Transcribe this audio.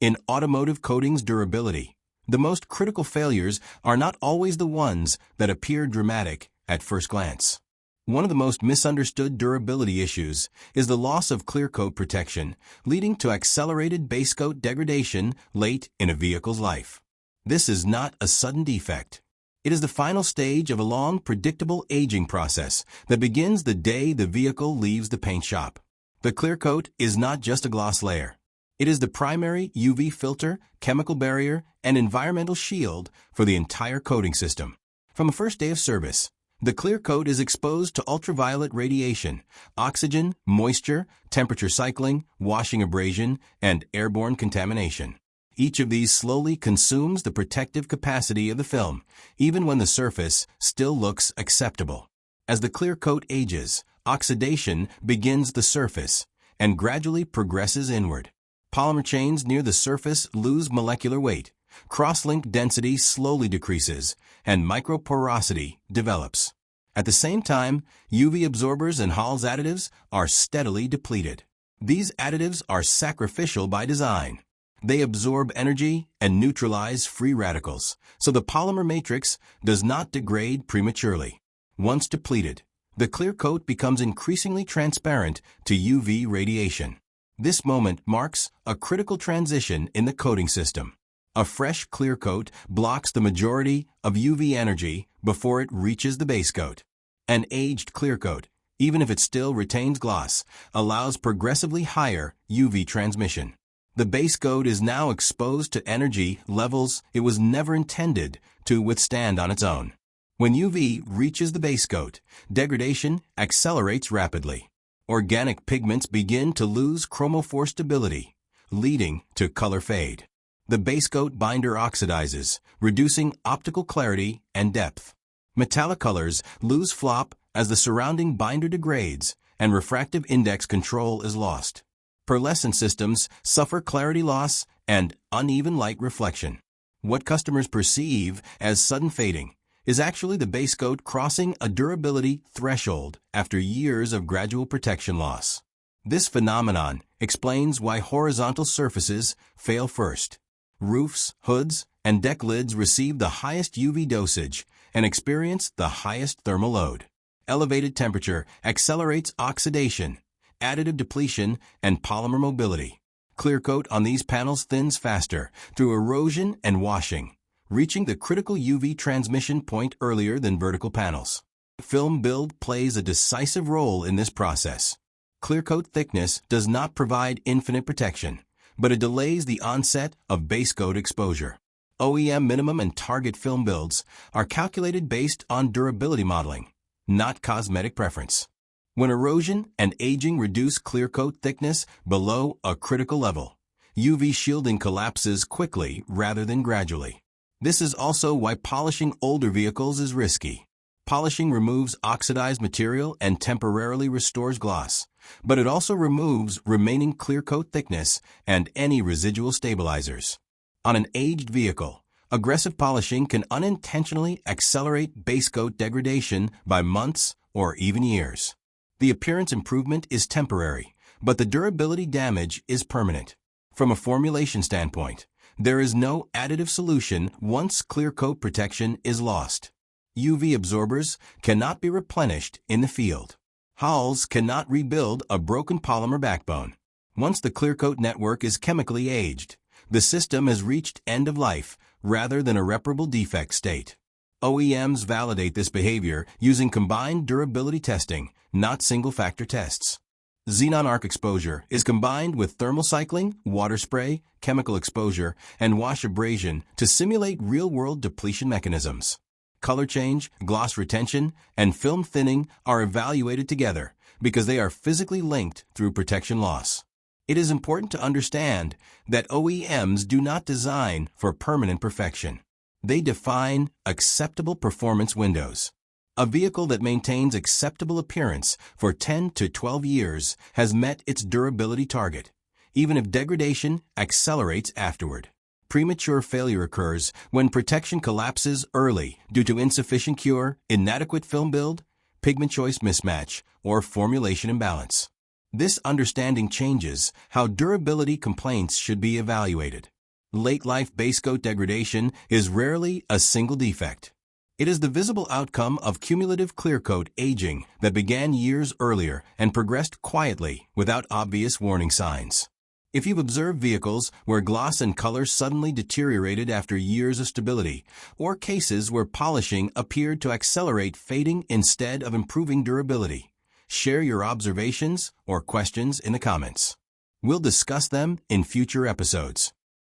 In automotive coatings durability, the most critical failures are not always the ones that appear dramatic at first glance. One of the most misunderstood durability issues is the loss of Clearcoat protection, leading to accelerated basecoat degradation late in a vehicle's life. This is not a sudden defect. It is the final stage of a long, predictable aging process that begins the day the vehicle leaves the paint shop. The Clearcoat is not just a gloss layer. It is the primary UV filter, chemical barrier, and environmental shield for the entire coating system. From the first day of service, the Clearcoat is exposed to ultraviolet radiation, oxygen, moisture, temperature cycling, washing abrasion, and airborne contamination. Each of these slowly consumes the protective capacity of the film, even when the surface still looks acceptable. As the Clearcoat ages, oxidation begins the surface and gradually progresses inward. Polymer chains near the surface lose molecular weight, cross-link density slowly decreases, and microporosity develops. At the same time, UV absorbers and Hall's additives are steadily depleted. These additives are sacrificial by design. They absorb energy and neutralize free radicals, so the polymer matrix does not degrade prematurely. Once depleted, the Clearcoat becomes increasingly transparent to UV radiation. This moment marks a critical transition in the coating system. A fresh Clearcoat blocks the majority of UV energy before it reaches the basecoat. An aged Clearcoat, even if it still retains gloss, allows progressively higher UV transmission. The basecoat is now exposed to energy levels it was never intended to withstand on its own. When UV reaches the basecoat, degradation accelerates rapidly. Organic pigments begin to lose chromophore stability, leading to color fade. The basecoat binder oxidizes, reducing optical clarity and depth. Metallic colors lose flop as the surrounding binder degrades and refractive index control is lost. Pearlescent systems suffer clarity loss and uneven light reflection. What customers perceive as sudden fading is actually the basecoat crossing a durability threshold after years of gradual protection loss. This phenomenon explains why horizontal surfaces fail first. Roofs, hoods, and deck lids receive the highest UV dosage and experience the highest thermal load. Elevated temperature accelerates oxidation, additive depletion, and polymer mobility. Clearcoat on these panels thins faster through erosion and washing, reaching the critical UV transmission point earlier than vertical panels. Film build plays a decisive role in this process. Clearcoat thickness does not provide infinite protection, but it delays the onset of basecoat exposure. OEM minimum and target film builds are calculated based on durability modeling, not cosmetic preference. When erosion and aging reduce Clearcoat thickness below a critical level, UV shielding collapses quickly rather than gradually. This is also why polishing older vehicles is risky. Polishing removes oxidized material and temporarily restores gloss, but it also removes remaining Clearcoat thickness and any residual stabilizers. On an aged vehicle, aggressive polishing can unintentionally accelerate basecoat degradation by months or even years. The appearance improvement is temporary, but the durability damage is permanent. From a formulation standpoint, there is no additive solution once Clearcoat protection is lost. UV absorbers cannot be replenished in the field. Hall's cannot rebuild a broken polymer backbone. Once the Clearcoat network is chemically aged, the system has reached end of life rather than irreparable defect state. OEMs validate this behavior using combined durability testing, not single-factor tests. Xenon arc exposure is combined with thermal cycling, water spray, chemical exposure, and wash abrasion to simulate real-world depletion mechanisms. Color change, gloss retention, and film thinning are evaluated together because they are physically linked through protection loss. It is important to understand that OEMs do not design for permanent perfection. They define acceptable performance windows. A vehicle that maintains acceptable appearance for 10 to 12 years has met its durability target, even if degradation accelerates afterward. Premature failure occurs when protection collapses early due to insufficient cure, inadequate film build, pigment choice mismatch, or formulation imbalance. This understanding changes how durability complaints should be evaluated. Late-life basecoat degradation is rarely a single defect. It is the visible outcome of cumulative Clearcoat aging that began years earlier and progressed quietly without obvious warning signs. If you've observed vehicles where gloss and color suddenly deteriorated after years of stability, or cases where polishing appeared to accelerate fading instead of improving durability, share your observations or questions in the comments. We'll discuss them in future episodes.